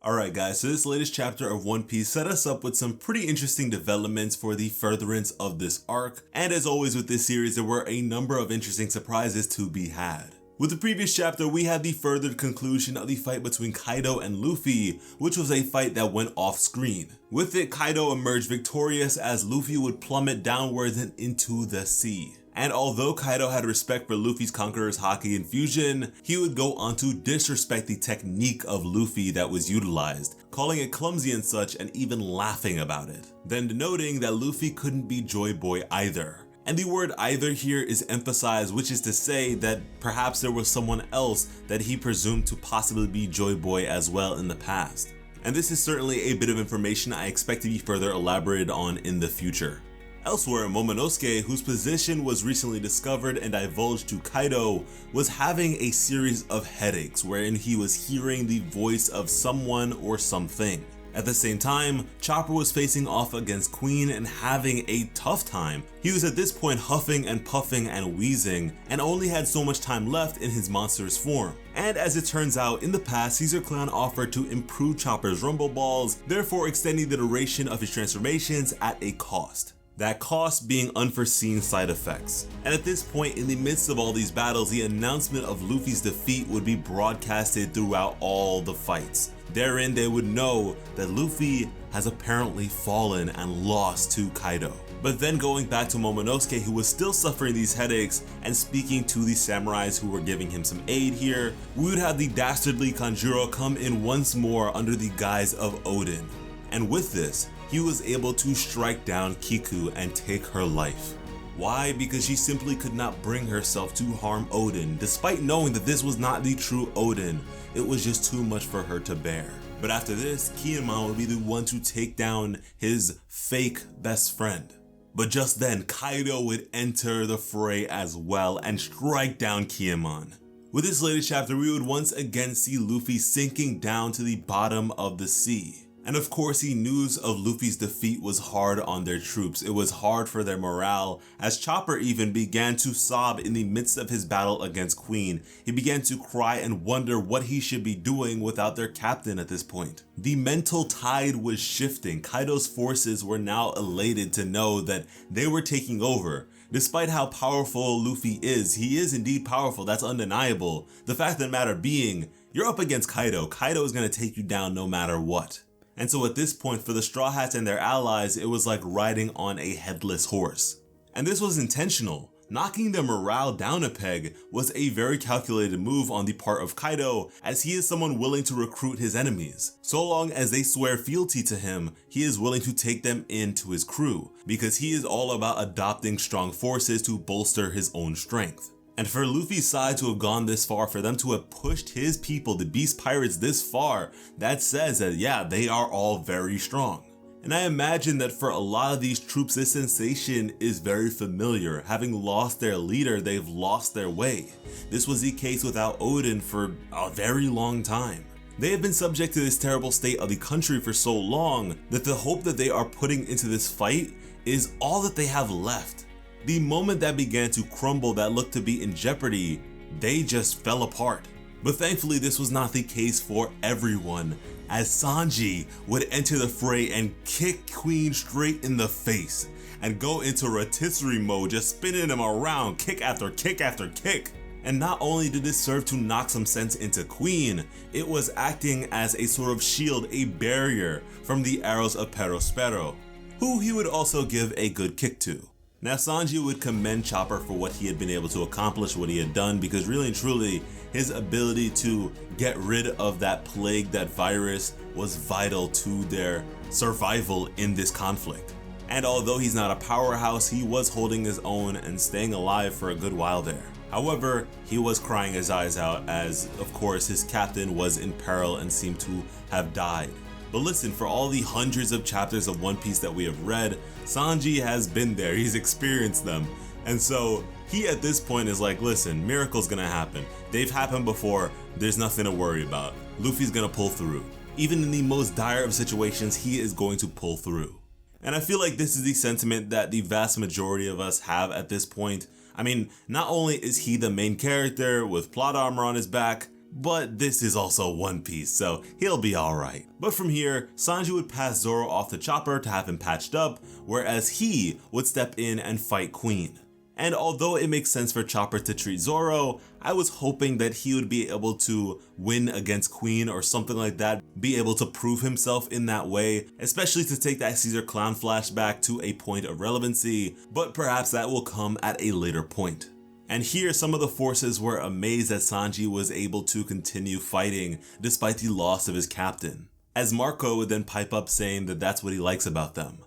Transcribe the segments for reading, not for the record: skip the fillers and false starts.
Alright guys, so this latest chapter of One Piece set us up with some pretty interesting developments for the furtherance of this arc, and as always with this series there were a number of interesting surprises to be had. With the previous chapter, we had the furthered conclusion of the fight between Kaido and Luffy, which was a fight that went off screen. With it, Kaido emerged victorious as Luffy would plummet downwards and into the sea. And although Kaido had respect for Luffy's Conqueror's Haki infusion, he would go on to disrespect the technique of Luffy that was utilized, calling it clumsy and such and even laughing about it. Then denoting that Luffy couldn't be Joy Boy either. And the word either here is emphasized, which is to say that perhaps there was someone else that he presumed to possibly be Joy Boy as well in the past. And this is certainly a bit of information I expect to be further elaborated on in the future. Elsewhere, Momonosuke, whose position was recently discovered and divulged to Kaido, was having a series of headaches wherein he was hearing the voice of someone or something. At the same time, Chopper was facing off against Queen and having a tough time. He was at this point huffing and puffing and wheezing and only had so much time left in his monstrous form. And as it turns out, in the past, Caesar Clown offered to improve Chopper's rumble balls, therefore extending the duration of his transformations at a cost. That cost being unforeseen side effects. And at this point, in the midst of all these battles, the announcement of Luffy's defeat would be broadcasted throughout all the fights. Therein, they would know that Luffy has apparently fallen and lost to Kaido. But then going back to Momonosuke, who was still suffering these headaches, and speaking to the samurais who were giving him some aid here, we would have the dastardly Kanjiro come in once more under the guise of Odin. And with this, he was able to strike down Kiku and take her life. Why? Because she simply could not bring herself to harm Odin, despite knowing that this was not the true Odin. It was just too much for her to bear. But after this, Kinemon would be the one to take down his fake best friend. But just then, Kaido would enter the fray as well and strike down Kinemon. With this latest chapter, we would once again see Luffy sinking down to the bottom of the sea. And of course, the news of Luffy's defeat was hard on their troops. It was hard for their morale, as Chopper even began to sob in the midst of his battle against Queen. He began to cry and wonder what he should be doing without their captain at this point. The mental tide was shifting. Kaido's forces were now elated to know that they were taking over. Despite how powerful Luffy is, he is indeed powerful, that's undeniable. The fact of the matter being, you're up against Kaido. Kaido is going to take you down no matter what. And so at this point, for the Straw Hats and their allies, it was like riding on a headless horse. And this was intentional. Knocking their morale down a peg was a very calculated move on the part of Kaido, as he is someone willing to recruit his enemies. So long as they swear fealty to him, he is willing to take them into his crew, because he is all about adopting strong forces to bolster his own strength. And for Luffy's side to have gone this far, for them to have pushed his people, the Beast Pirates, this far, that says that yeah, they are all very strong. And I imagine that for a lot of these troops, this sensation is very familiar. Having lost their leader, they've lost their way. This was the case without Odin for a very long time. They have been subject to this terrible state of the country for so long that the hope that they are putting into this fight is all that they have left. The moment that began to crumble, that looked to be in jeopardy, they just fell apart. But thankfully this was not the case for everyone, as Sanji would enter the fray and kick Queen straight in the face and go into rotisserie mode, just spinning him around, kick after kick after kick. And not only did this serve to knock some sense into Queen, it was acting as a sort of shield, a barrier from the arrows of Perospero, who he would also give a good kick to. Now Sanji would commend Chopper for what he had been able to accomplish, what he had done, because really and truly, his ability to get rid of that plague, that virus, was vital to their survival in this conflict. And although he's not a powerhouse, he was holding his own and staying alive for a good while there. However, he was crying his eyes out as, of course, his captain was in peril and seemed to have died. But listen, for all the hundreds of chapters of One Piece that we have read, Sanji has been there, he's experienced them. And so he at this point is like, listen, miracle's gonna happen. They've happened before, there's nothing to worry about. Luffy's gonna pull through. Even in the most dire of situations, he is going to pull through. And I feel like this is the sentiment that the vast majority of us have at this point. I mean, not only is he the main character with plot armor on his back, but this is also One Piece, so he'll be alright. But from here, Sanji would pass Zoro off to Chopper to have him patched up, whereas he would step in and fight Queen. And although it makes sense for Chopper to treat Zoro, I was hoping that he would be able to win against Queen or something like that, be able to prove himself in that way, especially to take that Caesar Clown flashback to a point of relevancy, but perhaps that will come at a later point. And here some of the forces were amazed that Sanji was able to continue fighting despite the loss of his captain, as Marco would then pipe up saying that that's what he likes about them.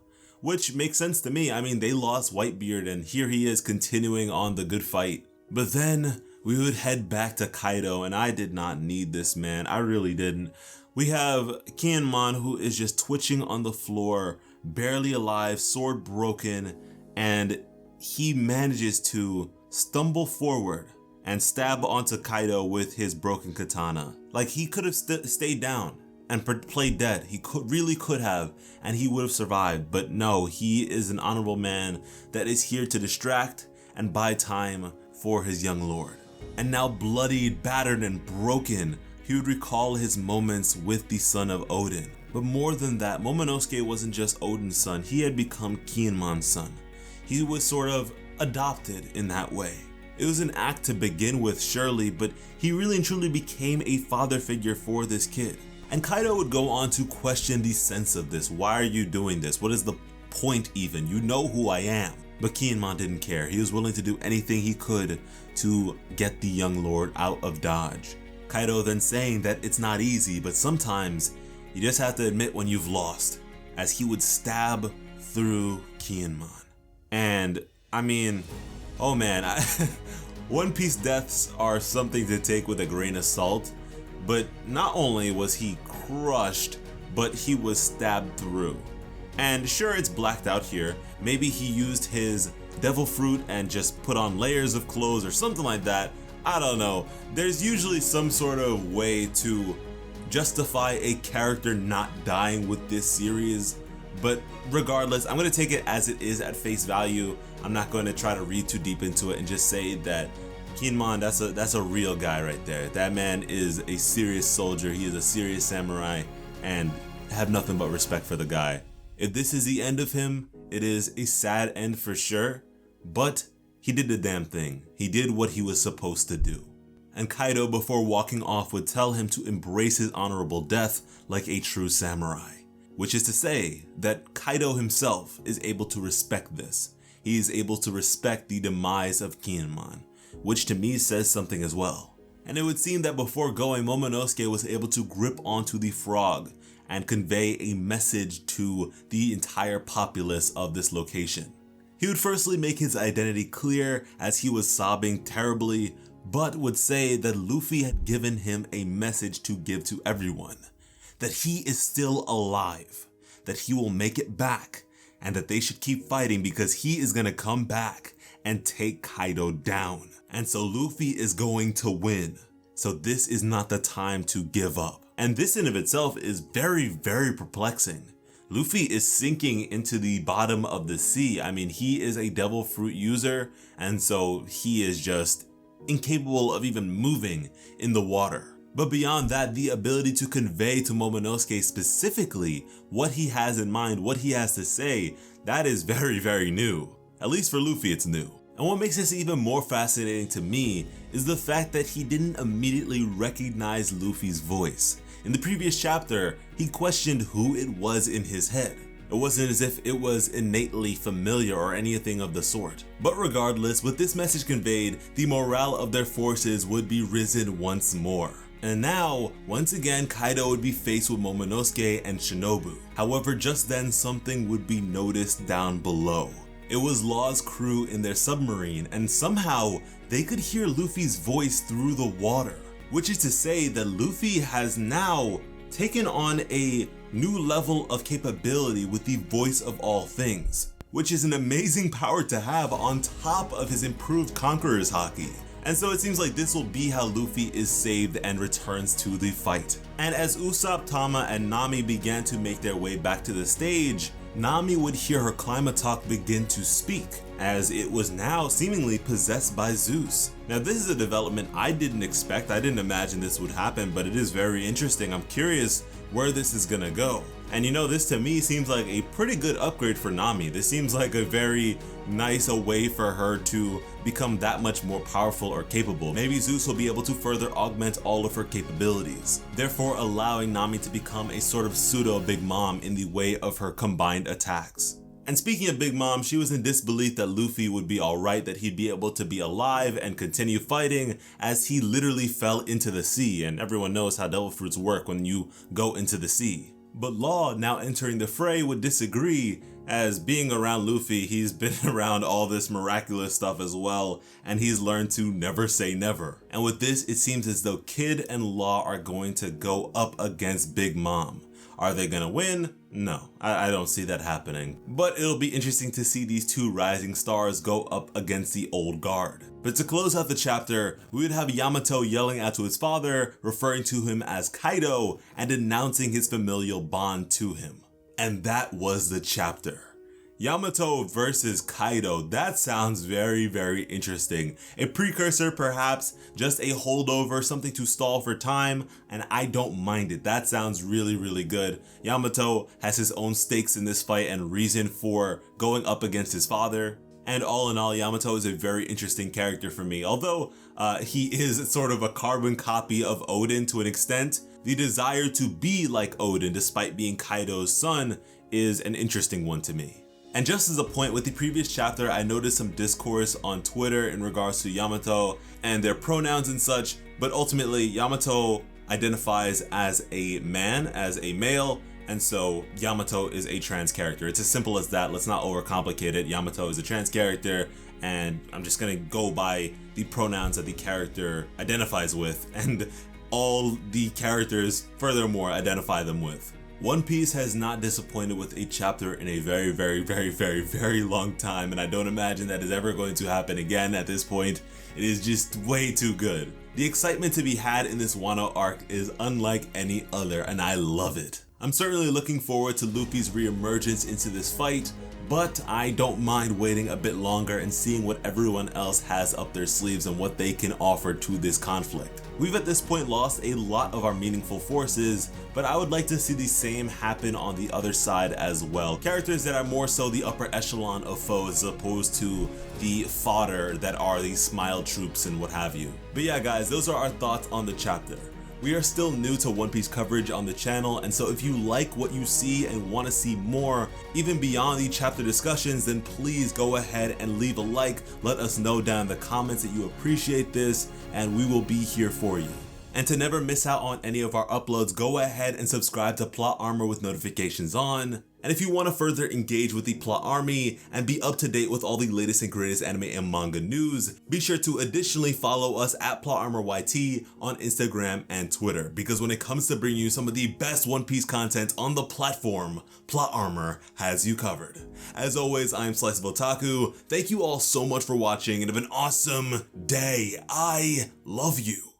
Which makes sense to me. I mean, they lost Whitebeard and here he is continuing on the good fight. But then we would head back to Kaido, and I did not need this, man. I really didn't. We have Kinemon, who is just twitching on the floor, barely alive, sword broken, and he manages to stumble forward and stab onto Kaido with his broken katana. Like, he could have stayed down and played dead. He really could have, and he would have survived. But no, he is an honorable man that is here to distract and buy time for his young lord. And now bloodied, battered, and broken, he would recall his moments with the son of Odin. But more than that, Momonosuke wasn't just Odin's son, he had become Kinemon's son. He was sort of adopted in that way. It was an act to begin with, surely, but he really and truly became a father figure for this kid. And Kaido would go on to question the sense of this. Why are you doing this? What is the point even? You know who I am. But Kinemon didn't care. He was willing to do anything he could to get the young lord out of Dodge. Kaido then saying that it's not easy, but sometimes you just have to admit when you've lost, as he would stab through Kinemon. And I mean, oh man, One Piece deaths are something to take with a grain of salt. But not only was he crushed, but he was stabbed through. And sure, it's blacked out here. Maybe he used his devil fruit and just put on layers of clothes or something like that. I don't know. There's usually some sort of way to justify a character not dying with this series. But regardless, I'm going to take it as it is at face value. I'm not going to try to read too deep into it and just say that Kinemon, that's a real guy right there. That man is a serious soldier. He is a serious samurai, and have nothing but respect for the guy. If this is the end of him, it is a sad end for sure, but he did the damn thing. He did what he was supposed to do. And Kaido, before walking off, would tell him to embrace his honorable death like a true samurai. Which is to say that Kaido himself is able to respect this. He is able to respect the demise of Kinemon, which to me says something as well. And it would seem that before going, Momonosuke was able to grip onto the frog and convey a message to the entire populace of this location. He would firstly make his identity clear as he was sobbing terribly, but would say that Luffy had given him a message to give to everyone, that he is still alive, that he will make it back, and that they should keep fighting because he is gonna come back and take Kaido down. And so Luffy is going to win. So this is not the time to give up. And this in of itself is very, very perplexing. Luffy is sinking into the bottom of the sea. I mean, he is a devil fruit user, and so he is just incapable of even moving in the water. But beyond that, the ability to convey to Momonosuke specifically what he has in mind, what he has to say, that is very, very new. At least for Luffy, it's new. And what makes this even more fascinating to me is the fact that he didn't immediately recognize Luffy's voice. In the previous chapter, he questioned who it was in his head. It wasn't as if it was innately familiar or anything of the sort. But regardless, with this message conveyed, the morale of their forces would be risen once more. And now, once again, Kaido would be faced with Momonosuke and Shinobu. However, just then something would be noticed down below. It was Law's crew in their submarine, and somehow they could hear Luffy's voice through the water. Which is to say that Luffy has now taken on a new level of capability with the voice of all things, which is an amazing power to have on top of his improved Conqueror's Haki. And so it seems like this will be how Luffy is saved and returns to the fight. And as Usopp, Tama, and Nami began to make their way back to the stage, Nami would hear her Climatalk begin to speak, as it was now seemingly possessed by Zeus. Now this is a development I didn't expect. I didn't imagine this would happen, but it is very interesting. I'm curious where this is gonna go. And you know, this to me seems like a pretty good upgrade for Nami. This seems like a very nice way for her to become that much more powerful or capable. Maybe Zeus will be able to further augment all of her capabilities, therefore allowing Nami to become a sort of pseudo Big Mom in the way of her combined attacks. And speaking of Big Mom, she was in disbelief that Luffy would be alright, that he'd be able to be alive and continue fighting, as he literally fell into the sea, and everyone knows how devil fruits work when you go into the sea. But Law, now entering the fray, would disagree, as being around Luffy, he's been around all this miraculous stuff as well, and he's learned to never say never. And with this, it seems as though Kid and Law are going to go up against Big Mom. Are they gonna win? No, I don't see that happening. But it'll be interesting to see these two rising stars go up against the old guard. But to close out the chapter, we would have Yamato yelling out to his father, referring to him as Kaido, and announcing his familial bond to him. And that was the chapter. Yamato versus Kaido, that sounds very, very interesting. A precursor perhaps, just a holdover, something to stall for time, and I don't mind it. That sounds really, really good. Yamato has his own stakes in this fight and reason for going up against his father. And all in all, Yamato is a very interesting character for me. Although he is sort of a carbon copy of Odin to an extent, the desire to be like Odin despite being Kaido's son is an interesting one to me. And just as a point, with the previous chapter, I noticed some discourse on Twitter in regards to Yamato and their pronouns and such, but ultimately Yamato identifies as a man, as a male, and so Yamato is a trans character. It's as simple as that. Let's not overcomplicate it. Yamato is a trans character, and I'm just gonna go by the pronouns that the character identifies with, and all the characters furthermore identify them with. One Piece has not disappointed with a chapter in a very, very, very, very, very long time, and I don't imagine that is ever going to happen again at this point. It is just way too good. The excitement to be had in this Wano arc is unlike any other, and I love it. I'm certainly looking forward to Luffy's reemergence into this fight, but I don't mind waiting a bit longer and seeing what everyone else has up their sleeves and what they can offer to this conflict. We've at this point lost a lot of our meaningful forces, but I would like to see the same happen on the other side as well. Characters that are more so the upper echelon of foes as opposed to the fodder that are the smile troops and what have you. But yeah guys, those are our thoughts on the chapter. We are still new to One Piece coverage on the channel, and so if you like what you see and want to see more, even beyond the chapter discussions, then please go ahead and leave a like. Let us know down in the comments that you appreciate this, and we will be here for you. And to never miss out on any of our uploads, go ahead and subscribe to Plot Armor with notifications on. And if you want to further engage with the Plot Army and be up to date with all the latest and greatest anime and manga news, be sure to additionally follow us at Plot Armor YT on Instagram and Twitter, because when it comes to bringing you some of the best One Piece content on the platform, Plot Armor has you covered. As always, I am Slice of Otaku. Thank you all so much for watching and have an awesome day. I love you.